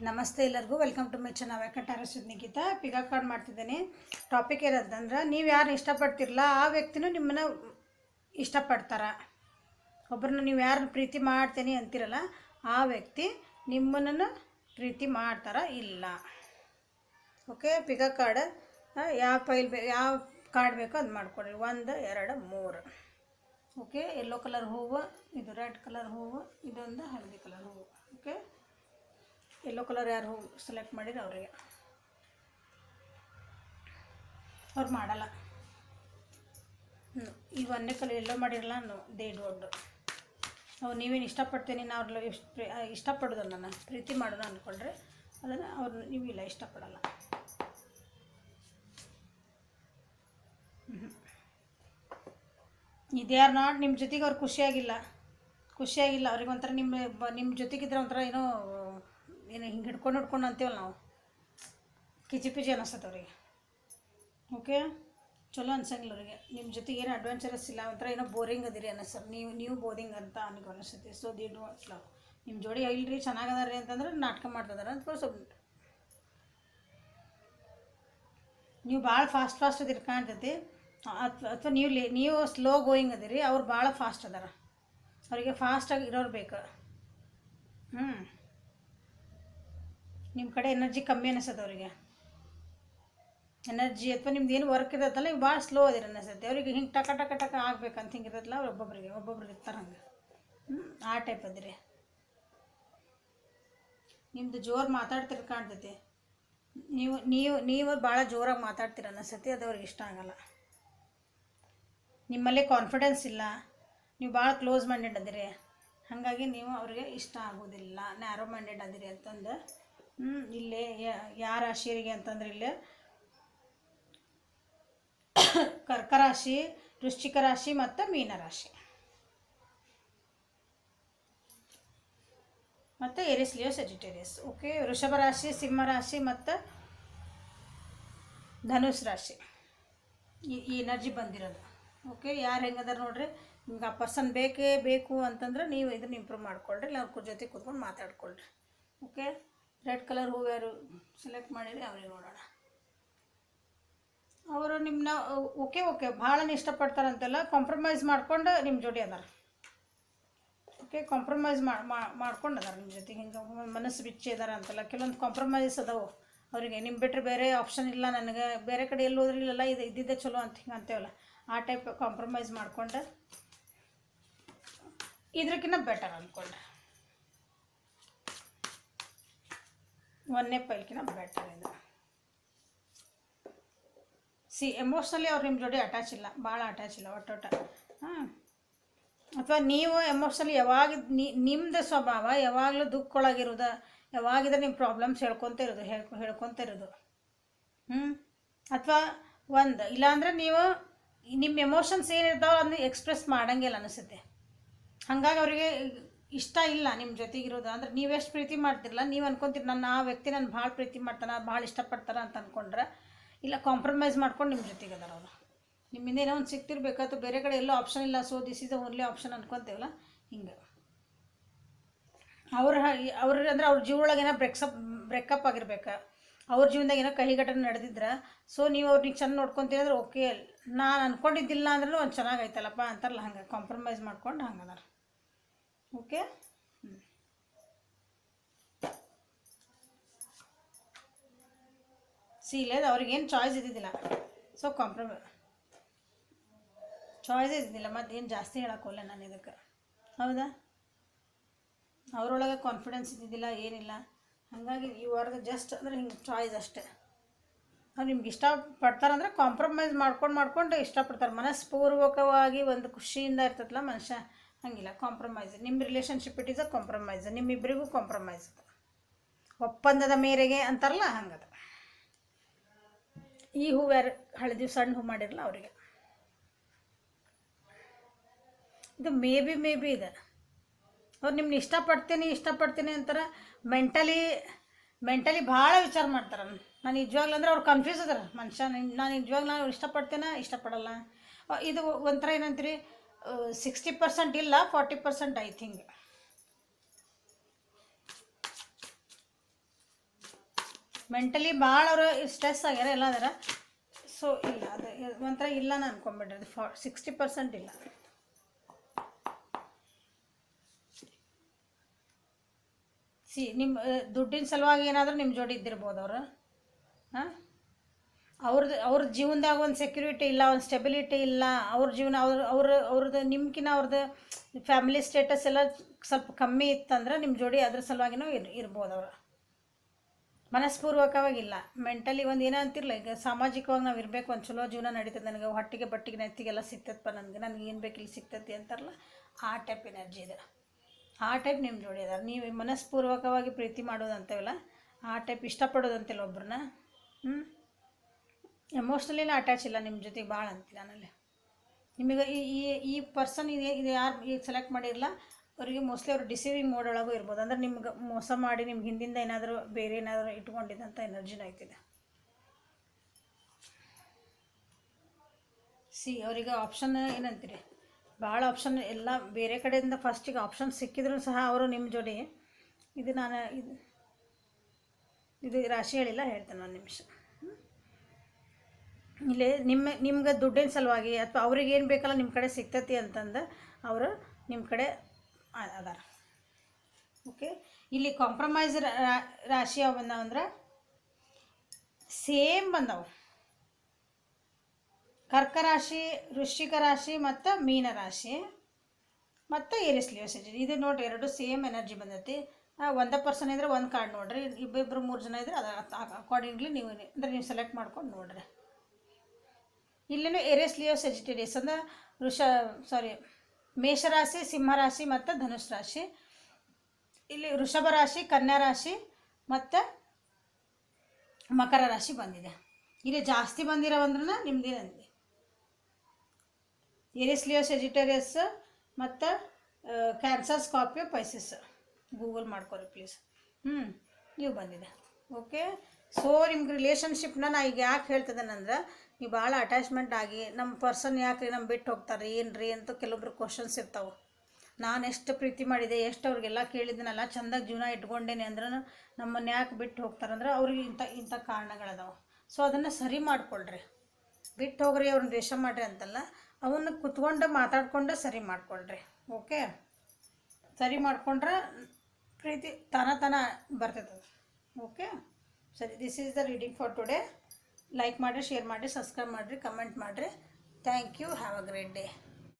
ನಮಸ್ತೆ ಎಲ್ಲರಿಗೂ welcome to my channel Venkataramana Nikhita ಪಿಗಾ ಕಾರ್ಡ್ ಮಾಡ್ತಿದ್ದೀನಿ. ಟಾಪಿಕ್ ಏನಂತಂದ್ರೆ, ನೀವು ಯಾರು ಇಷ್ಟಪಡ್ತಿರಲ್ಲ ಆ ವ್ಯಕ್ತಿನೂ ನಿಮ್ಮನ್ನು ಇಷ್ಟಪಡ್ತಾರೆ. ಒಬ್ಬರನ್ನ ನೀವು ಯಾರನ್ನ ಪ್ರೀತಿ ಮಾಡ್ತೀನಿ ಅಂತಿರಲ್ಲ ಆ ವ್ಯಕ್ತಿ ನಿಮ್ಮನ್ನು ಪ್ರೀತಿ ಮಾಡ್ತಾರ ಇಲ್ಲ. ಓಕೆ, ಪಿಗಾ ಕಾರ್ಡ್ ಯಾವ ಯಾವ ಕಾರ್ಡ್ ಬೇಕೋ ಅದು ಮಾಡಿಕೊಡ್ರಿ. 1 2 3. ಓಕೆ, ಯೆಲ್ಲೋ ಕಲರ್ ಹೂವು, ಇದು ರೆಡ್ ಕಲರ್ ಹೂವು, ಇದೊಂದು ಹಳದಿ ಕಲರ್ ಹೂವು. ಓಕೆ, ಯೆಲ್ಲೋ ಕಲರ್ ಯಾರು ಹೂವು ಸೆಲೆಕ್ಟ್ ಮಾಡಿದ್ರೆ ಅವರಿಗೆ ಅವ್ರು ಮಾಡಲ್ಲ. ಈ ಒಂದೇ ಕಲರ್ ಎಲ್ಲೋ ಮಾಡಿರಲ್ಲ ದೇ ಡೋಂಟ್. ಅವ್ರು ನೀವೇನು ಇಷ್ಟಪಡ್ತೀನಿ ನಾ ಅವ್ರಲ್ಲ ಇಷ್ಟಪಡೋದು ನನ್ನ ಪ್ರೀತಿ ಮಾಡೋಣ ಅಂದ್ಕೊಂಡ್ರೆ ಅದನ್ನು ಅವ್ರು ನೀವು ಇಲ್ಲ ಇಷ್ಟಪಡಲ್ಲ. ಇದ್ಯಾರು ನಾಟ್ ನಿಮ್ಮ ಜೊತೆಗೆ ಅವ್ರು ಖುಷಿಯಾಗಿಲ್ಲ ಅವ್ರಿಗೆ ಒಂಥರ ನಿಮ್ಮ ಜೊತೆಗಿದ್ರೆ ಒಂಥರ ಏನೋ ಹಿಂಗೆ ಹಿಡ್ಕೊಂಡು ಅಂತೀವಲ್ಲ ನಾವು, ಕಿಚಿ ಅನ್ನಿಸ್ತದೆ ಅವರಿಗೆ. ಓಕೆ, ಚಲೋ ಅನ್ಸಂಗಿಲ್ಲ ಅವರಿಗೆ. ನಿಮ್ಮ ಜೊತೆಗೆ ಏನು ಅಡ್ವೆಂಚರಸ್ ಇಲ್ಲ, ಒಂಥರ ಏನೋ ಬೋರಿಂಗ್ ಅದಿರಿ ಅನ್ನಿಸ್ತದೆ. ನೀವು ಬೋರಿಂಗ್ ಅಂತ ನನಗೆ ಅನ್ನಿಸ್ತೈತಿ. So they don't love. ನಿಮ್ಮ ಜೋಡಿ ಇಲ್ರಿ ಚೆನ್ನಾಗದಾರಿ ಅಂತಂದ್ರೆ ನಾಟಕ ಮಾಡ್ತಿದಾರೆ ಅಂತ ಸ್ವಲ್ಪ ನೀವು ಭಾಳ ಫಾಸ್ಟ್ ಅದಿರಿ ಕಾಣ್ತೈತಿ. ಅಥವಾ ನೀವು ಸ್ಲೋ ಗೋಯಿಂಗ್ ಅದಿರಿ, ಅವ್ರು ಭಾಳ ಫಾಸ್ಟ್ ಅದಾರ. ಅವರಿಗೆ ಫಾಸ್ಟಾಗಿ ಇರೋರು ಬೇಕು. ನಿಮ್ಮ ಕಡೆ ಎನರ್ಜಿ ಕಮ್ಮಿ ಅನ್ನಿಸ್ತದೆ ಅವರಿಗೆ. ಎನರ್ಜಿ ಅಥವಾ ನಿಮ್ದು ಏನು ವರ್ಕ್ ಇರತ್ತಲ್ಲ ಈಗ ಭಾಳ ಸ್ಲೋ ಅದಿರಿ ಅನ್ನಿಸ್ತೈತೆ ಅವ್ರಿಗೆ. ಹಿಂಗೆ ಟಕ ಟಕ ಟಕ ಆಗ್ಬೇಕಂತ ಹಿಂಗೆ ಇರತ್ತಲ್ಲ ಅವ್ರು ಒಬ್ಬೊಬ್ರಿಗೆ ಇರ್ತಾರೆ ಹಂಗೆ. ಆ ಟೈಪ್ ಅದಿರಿ. ನಿಮ್ಮದು ಜೋರು ಮಾತಾಡ್ತಿರ ಕಾಣ್ತೈತಿ. ನೀವು ಭಾಳ ಜೋರಾಗಿ ಮಾತಾಡ್ತೀರ ಅನ್ನಿಸ್ತೈತಿ, ಅದು ಅವ್ರಿಗೆ ಇಷ್ಟ ಆಗಲ್ಲ. ನಿಮ್ಮಲ್ಲೇ ಕಾನ್ಫಿಡೆನ್ಸ್ ಇಲ್ಲ, ನೀವು ಭಾಳ ಕ್ಲೋಸ್ ಮೈಂಡೆಡ್ ಅದಿರಿ, ಹಾಗಾಗಿ ನೀವು ಅವ್ರಿಗೆ ಇಷ್ಟ ಆಗೋದಿಲ್ಲ. ನ್ಯಾರೋ ಮೈಂಡೆಡ್ ಅದಿರಿ ಅಂತಂದು ಇಲ್ಲೇ ಯಾವ ರಾಶಿಯರಿಗೆ ಅಂತಂದ್ರೆ ಇಲ್ಲೇ ಕರ್ಕ ರಾಶಿ, ವೃಶ್ಚಿಕ ರಾಶಿ ಮತ್ತು ಮೀನ ರಾಶಿ ಮತ್ತು ಏರಿಸ್ ಲಿಯೋ ಸೆಜಿಟೇರಿಯಸ್. ಓಕೆ, ವೃಷಭ ರಾಶಿ, ಸಿಂಹ ರಾಶಿ ಮತ್ತು ಧನುಷ್ ರಾಶಿ ಈ ಎನರ್ಜಿ ಬಂದಿರೋದು. ಓಕೆ, ಯಾರು ಹೆಂಗದಾರ ನೋಡ್ರಿ. ನಿಮ್ಗೆ ಆ ಪರ್ಸನ್ ಬೇಕು ಅಂತಂದ್ರೆ ನೀವು ಇದನ್ನು ಇಂಪ್ರೂವ್ ಮಾಡ್ಕೊಳ್ರಿ, ಇಲ್ಲ ಅವ್ರ ಜೊತೆ ಕೂತ್ಕೊಂಡು ಮಾತಾಡ್ಕೊಳ್ರಿ. ಓಕೆ, ರೆಡ್ ಕಲರ್ ಹೂವು ಯಾರು ಸೆಲೆಕ್ಟ್ ಮಾಡಿರಿ ಅವ್ರಿಗೆ ನೋಡೋಣ. ಅವರು ನಿಮ್ಮನ್ನ ಓಕೆ ಭಾಳ ಇಷ್ಟಪಡ್ತಾರಂತೆಲ್ಲ ಕಾಂಪ್ರಮೈಸ್ ಮಾಡ್ಕೊಂಡು ನಿಮ್ಮ ಜೋಡಿ ಅದಾರ. ಓಕೆ, ಕಾಂಪ್ರಮೈಸ್ ಮಾಡ್ಕೊಂಡು ಅದಾರ ನಿಮ್ಮ ಜೊತೆಗೆ. ಹಿಂಗೆ ಮನಸ್ಸು ಬಿಚ್ಚಿ ಇದಾರ ಅಂತೆಲ್ಲ ಕೆಲವೊಂದು ಕಾಂಪ್ರಮೈಸ್ ಅದಾವೆ ಅವರಿಗೆ. ನಿಮ್ಮ ಬಿಟ್ಟರೆ ಬೇರೆ ಆಪ್ಷನ್ ಇಲ್ಲ ನನಗೆ, ಬೇರೆ ಕಡೆ ಎಲ್ಲಿ ಹೋದ್ರಿಲ್ಲ ಇದು ಇದ್ದಿದ್ದೆ ಚಲೋ ಅಂತ ಹಿಂಗೆ ಅಂತೇವಲ್ಲ, ಆ ಟೈಪ್ ಕಾಂಪ್ರಮೈಸ್ ಮಾಡ್ಕೊಂಡು ಇದ್ರಕ್ಕಿಂತ ಬೆಟರ್ ಅಂದ್ಕೊಂಡ್ರೆ ಒಂದೇ ಪೈಲ್ಕಿನ ಬೆಟರ್ ಇದು. ಎಮೋಷ್ನಲಿ ಅವ್ರು ನಿಮ್ಮ ಜೋಡಿ ಭಾಳ ಅಟ್ಯಾಚ್ ಇಲ್ಲ ಒಟ್ಟೊಟ್ಟ. ಅಥವಾ ನೀವು ಎಮೋಷ್ನಲಿ ನಿಮ್ಮದು ಸ್ವಭಾವ ಯಾವಾಗಲೂ ದುಃಖೊಳಗಿರೋದು, ಯಾವಾಗಿದ್ರೆ ನಿಮ್ಮ ಪ್ರಾಬ್ಲಮ್ಸ್ ಹೇಳ್ಕೊತ ಇರೋದು. ಅಥವಾ ಇಲ್ಲಾಂದ್ರೆ ನೀವು ನಿಮ್ಮ ಎಮೋಷನ್ಸ್ ಏನಿರ್ತಾವೆ ಅದನ್ನ ಎಕ್ಸ್ಪ್ರೆಸ್ ಮಾಡೋಂಗಿಲ್ಲ ಅನಿಸುತ್ತೆ. ಹಾಗಾಗಿ ಅವರಿಗೆ ಇಷ್ಟ ಇಲ್ಲ ನಿಮ್ಮ ಜೊತೆಗಿರೋದು. ಅಂದ್ರೆ ನೀವೆಷ್ಟು ಪ್ರೀತಿ ಮಾಡ್ತಿರಲ್ಲ, ನೀವು ಅನ್ಕೊತೀರಿ ಆ ವ್ಯಕ್ತಿ ನಾನು ಭಾಳ ಪ್ರೀತಿ ಮಾಡ್ತಾನೆ, ಭಾಳ ಇಷ್ಟಪಡ್ತಾರೆ ಅಂತ ಅಂದ್ಕೊಂಡ್ರೆ ಇಲ್ಲ, ಕಾಂಪ್ರಮೈಸ್ ಮಾಡ್ಕೊಂಡು ನಿಮ್ಮ ಜೊತೆಗೆ ಅದಾರ ಅವರು. ನಿಮ್ಮಿಂದ ಏನೋ ಒಂದು ಸಿಗ್ತಿರ್ಬೇಕಾಯ್ತು, ಬೇರೆ ಕಡೆ ಎಲ್ಲೋ ಆಪ್ಷನ್ ಇಲ್ಲ, so this is only option ಅನ್ಕೊತೇವಲ್ಲ ಹಿಂಗೆ. ಅವ್ರ ಅಂದರೆ ಅವ್ರ ಜೀವನೊಳಗೆ ಏನೋ ಬ್ರೇಕಪ್ ಆಗಿರ್ಬೇಕು, ಅವ್ರ ಜೀವನದಾಗ ಏನೋ ಕಹಿ ಘಟನೆ ನಡೆದಿದ್ರೆ ಸೊ ನೀವು ಅವ್ರಿಗೆ ಚೆಂದ ನೋಡ್ಕೊತೀರಿ ಅಂದ್ರೆ ಓಕೆ, ನಾನು ಅಂದ್ಕೊಂಡಿದ್ದಿಲ್ಲ ಅಂದ್ರೂ ಒಂದು ಚೆನ್ನಾಗೈತಲ್ಲಪ್ಪ ಅಂತಾರಲ್ಲ, ಹಂಗೆ ಕಾಂಪ್ರಮೈಸ್ ಮಾಡ್ಕೊಂಡು ಹಂಗದಾರ. ಓಕೆ, ಇಲ್ಲದ ಅವ್ರಿಗೇನು ಚಾಯ್ಸ್ ಇದ್ದಿದ್ದಿಲ್ಲ, ಸೊ ಚಾಯ್ಸ್ ಇದ್ದಿದ್ದಿಲ್ಲ. ಮತ್ತೇನು ಜಾಸ್ತಿ ಹೇಳೋಕ್ಕೋಲ್ಲ ನಾನು ಇದಕ್ಕೆ, ಹೌದಾ? ಅವರೊಳಗೆ ಕಾನ್ಫಿಡೆನ್ಸ್ ಇದ್ದಿದ್ದಿಲ್ಲ, ಏನಿಲ್ಲ. ಹಾಗಾಗಿ ಈ ವಾರದ ಜಸ್ಟ್ ಅಂದರೆ ಹಿಂಗೆ ಚಾಯ್ಸ್ ಅಷ್ಟೇ. ಅವ್ರು ನಿಮ್ಗೆ ಇಷ್ಟಪಡ್ತಾರಂದ್ರೆ ಕಾಂಪ್ರಮೈಸ್ ಮಾಡ್ಕೊಂಡು ಇಷ್ಟಪಡ್ತಾರೆ. ಮನಸ್ಪೂರ್ವಕವಾಗಿ ಒಂದು ಖುಷಿಯಿಂದ ಇರ್ತದಲ್ಲ ಮನುಷ್ಯ, ಹಂಗಿಲ್ಲ. ಕಾಂಪ್ರಮೈಸ್ ನಿಮ್ಮ relationship it is a compromise. ನಿಮ್ಮಿಬ್ಬರಿಗೂ ಕಾಂಪ್ರಮೈಸ್ ಅದು, ಒಪ್ಪಂದದ ಮೇರೆಗೆ ಅಂತಾರಲ್ಲ ಹಂಗದ. ಈ ಹೂವು ಯಾರು ಹಳದಿ ಸಣ್ಣ ಹೂ ಮಾಡಿರಲ್ಲ ಅವರಿಗೆ ಇದು ಮೇ ಬಿ ಇದೆ. ಅವ್ರು ನಿಮ್ಮನ್ನ ಇಷ್ಟಪಡ್ತೀನಿ ಅಂತಾರೆ. ಮೆಂಟಲಿ ಭಾಳ ವಿಚಾರ ಮಾಡ್ತಾರೆ. ನಾನು ನಿಜವಾಗ್ಲೂ ಅಂದ್ರೆ ಅವ್ರು ಕನ್ಫ್ಯೂಸ್ ಅದಾರ ಮನುಷ್ಯ. ನಾನು ನಿಜವಾಗ್ಲೂ ಇಷ್ಟಪಡಲ್ಲ. ಇದು ಒಂಥರ ಏನಂತೀರಿ, 60% ಇಲ್ಲ, 40% ಐ ಥಿಂಕ್. ಮೆಂಟಲಿ ಭಾಳ ಅವರು ಸ್ಟ್ರೆಸ್ ಆಗ್ಯಾರ ಎಲ್ಲ ಅದರ. ಸೊ ಇಲ್ಲ ಅದು ಒಂಥರ ಇಲ್ಲನ ಅನ್ಕೊಂಬಿಡ್ರಿ, ಅದು 60% ಇಲ್ಲ. ನಿಮ್ಮ ದುಡ್ಡಿನ ಸಲುವಾಗಿ ಏನಾದರೂ ನಿಮ್ಮ ಜೋಡಿ ಇದ್ದಿರ್ಬೋದು ಅವರು. ಹಾಂ, ಅವ್ರ ಜೀವನದಾಗ ಒಂದು ಸೆಕ್ಯೂರಿಟಿ ಇಲ್ಲ, ಒಂದು ಸ್ಟೆಬಿಲಿಟಿ ಇಲ್ಲ. ಅವ್ರ ಜೀವನ ಅವ್ರದ್ದು ನಿಮ್ಕಿನ್ನ ಅವ್ರದ್ದು ಫ್ಯಾಮಿಲಿ ಸ್ಟೇಟಸ್ ಎಲ್ಲ ಸ್ವಲ್ಪ ಕಮ್ಮಿ ಇತ್ತಂದ್ರೆ ನಿಮ್ಮ ಜೋಡಿ ಅದ್ರ ಸಲುವಾಗಿನೂ ಇರ್ಬೋದು ಅವರು. ಮನಸ್ಪೂರ್ವಕವಾಗಿಲ್ಲ, ಮೆಂಟಲಿ ಒಂದು ಏನೋ ಅಂತಿರಲ್ಲ, ಈಗ ಸಾಮಾಜಿಕವಾಗಿ ನಾವು ಇರಬೇಕು, ಒಂದು ಚಲೋ ಜೀವನ ನಡೀತದೆ, ನನಗೆ ಹೊಟ್ಟಿಗೆ ಬಟ್ಟಿಗೆ ನೆತ್ತಿಗೆಲ್ಲ ಸಿಗ್ತದಪ್ಪ, ನನಗೆ ಏನು ಬೇಕಿಲ್ಲ ಸಿಗ್ತೈತಿ ಅಂತಾರಲ್ಲ, ಆ ಟೈಪ್ ಎನರ್ಜಿ ಇದೆ. ಆ ಟೈಪ್ ನಿಮ್ಮ ಜೋಡಿ ಅದಾರೆ. ನೀವು ಮನಸ್ಪೂರ್ವಕವಾಗಿ ಪ್ರೀತಿ ಮಾಡೋದು ಅಂತೇವಲ್ಲ, ಆ ಟೈಪ್ ಇಷ್ಟಪಡೋದಂತಿಲ್ಲ ಒಬ್ರನ್ನ. ಎಮೋಷ್ನಲಿನ ಅಟ್ಯಾಚ್ ಇಲ್ಲ ನಿಮ್ಮ ಜೊತೆಗೆ ಭಾಳ ಅಂತೀನಿ ನಾನಲ್ಲಿ. ನಿಮಗೆ ಈ ಪರ್ಸನ್ ಇದು ಯಾರು ಈಗ ಸೆಲೆಕ್ಟ್ ಮಾಡಿರಲ್ಲ ಅವರಿಗೆ ಮೋಸ್ಟ್ಲಿ ಅವರು ಡಿಸೀವಿಂಗ್ ಮೋಡ್ ಒಳಗೂ ಇರ್ಬೋದು. ಅಂದ್ರೆ ನಿಮ್ಗೆ ಮೋಸ ಮಾಡಿ ನಿಮ್ಗೆ ಹಿಂದಿಂದ ಏನಾದರೂ ಬೇರೆ ಏನಾದರೂ ಇಟ್ಕೊಂಡಿದ್ದಂಥ ಎನರ್ಜಿನ ಐತಿದೆ. ಅವರಿಗೆ ಆಪ್ಷನ್ ಏನಂತೀರಿ, ಭಾಳ ಆಪ್ಷನ್ ಎಲ್ಲ ಬೇರೆ ಕಡೆಯಿಂದ ಫಸ್ಟಿಗೆ ಆಪ್ಷನ್ ಸಿಕ್ಕಿದ್ರು ಸಹ ಅವರು ನಿಮ್ಮ ಜೋಡಿ ಇದು ರಾಶಿ ಹೇಳಿಲ್ಲ, ಹೇಳ್ತೇನೆ ಒಂದು ನಿಮಿಷ. ಇಲ್ಲಿ ನಿಮ್ಗೆ ದುಡ್ಡಿನ ಸಲುವಾಗಿ ಅಥವಾ ಅವ್ರಿಗೆ ಏನು ಬೇಕಲ್ಲ ನಿಮ್ಮ ಕಡೆ ಸಿಗ್ತೈತಿ ಅಂತಂದು ಅವರು ನಿಮ್ಮ ಕಡೆ ಅದಾರ. ಓಕೆ, ಇಲ್ಲಿ ಕಾಂಪ್ರಮೈಸ್ ರಾಶಿ ಯಾವ ಬಂದಾವಂದ್ರೆ ಸೇಮ್ ಬಂದವು. ಕರ್ಕ ರಾಶಿ, ವೃಶ್ಚಿಕ ರಾಶಿ ಮತ್ತು ಮೀನ ರಾಶಿ ಮತ್ತು ಏರಿಸ್ ಲಿಯೋ ಸೆಜಿಟೇರಿಯಸ್. ಇದು ನೋಡಿರಿ, ಎರಡು ಸೇಮ್ ಎನರ್ಜಿ ಬಂದೈತಿ. ಒಂದೇ ಪರ್ಸನ್ ಇದ್ರೆ ಒಂದು ಕಾರ್ಡ್ ನೋಡಿರಿ, ಇಬ್ಬಿಬ್ಬರು 3 ಜನ ಇದ್ರೆ ಅದು ಅಕಾರ್ಡಿಂಗ್ಲಿ ನೀವು ಅಂದರೆ ನೀವು ಸೆಲೆಕ್ಟ್ ಮಾಡ್ಕೊಂಡು ನೋಡಿರಿ. ಇಲ್ಲಿನೂ ಏರಿಸ್ ಲಿಯೋ ಸೆಜಿಟೇರಿಯಸ್ ಅಂದ್ರೆ ಮೇಷರಾಶಿ, ಸಿಂಹರಾಶಿ ಮತ್ತು ಧನುಷ್ ರಾಶಿ. ಇಲ್ಲಿ ವೃಷಭ ರಾಶಿ, ಕನ್ಯಾ ರಾಶಿ ಮತ್ತು ಮಕರ ರಾಶಿ ಬಂದಿದೆ. ಇಲ್ಲಿ ಜಾಸ್ತಿ ಬಂದಿರೋವಂದ್ರೆ ನಿಮ್ದೇನಂತೆ ಏರಿಸ್ ಲಿಯೋ ಸೆಜಿಟೇರಿಯಸ್ ಮತ್ತು ಕ್ಯಾನ್ಸರ್, ಸ್ಕಾರ್ಪಿಯೋ, ಪೈಸಿಸ್. ಗೂಗಲ್ ಮಾಡ್ಕೊರಿ ಪ್ಲೀಸ್. ನೀವು ಬಂದಿದೆ. ಓಕೆ, ಸೊ ನಿಮ್ಗೆ ರಿಲೇಷನ್ಶಿಪ್ನ ನಾ ಈಗ ಯಾಕೆ ಹೇಳ್ತಿದ್ದೇನೆಂದ್ರೆ, ನೀವು ಭಾಳ ಅಟ್ಯಾಚ್ಮೆಂಟ್ ಆಗಿ ನಮ್ಮ ಪರ್ಸನ್ ಯಾಕೆ ನಮ್ಮ ಬಿಟ್ಟು ಹೋಗ್ತಾರೆ ಏನ್ರಿ ಅಂತ ಕೆಲವೊಬ್ರು ಕ್ವಶನ್ಸ್ ಇರ್ತಾವೆ. ನಾನು ಎಷ್ಟು ಪ್ರೀತಿ ಮಾಡಿದೆ, ಎಷ್ಟು ಅವ್ರಿಗೆಲ್ಲ ಕೇಳಿದ್ದೀನಲ್ಲ, ಚೆಂದಾಗಿ ಜೀವನ ಇಟ್ಕೊಂಡೇನೆ ಅಂದ್ರೆ ನಮ್ಮನ್ನು ಯಾಕೆ ಬಿಟ್ಟು ಹೋಗ್ತಾರಂದ್ರೆ ಅವ್ರಿಗೆ ಇಂಥ ಕಾರಣಗಳದಾವೆ. ಸೊ ಅದನ್ನು ಸರಿ ಮಾಡಿಕೊಳ್ರಿ. ಬಿಟ್ಟು ಹೋಗ್ರಿ, ಅವ್ರನ್ನ ದ್ವೇಷ ಮಾಡಿರಿ ಅಂತಲ್ಲ, ಅವನ್ನ ಕುತ್ಕೊಂಡು ಮಾತಾಡ್ಕೊಂಡು ಸರಿ ಮಾಡಿಕೊಳ್ರಿ. ಓಕೆ, ಸರಿ ಮಾಡಿಕೊಂಡ್ರೆ ಪ್ರೀತಿ ತಾನ ಬರ್ತೈತೆ. ಓಕೆ, ಸರಿ, this is the reading for today. Like ಮಾಡಿರಿ, ಶೇರ್ ಮಾಡಿರಿ, ಸಬ್ಸ್ಕ್ರೈಬ್ ಮಾಡಿರಿ, ಕಮೆಂಟ್ ಮಾಡಿರಿ. Thank you. Have a great day.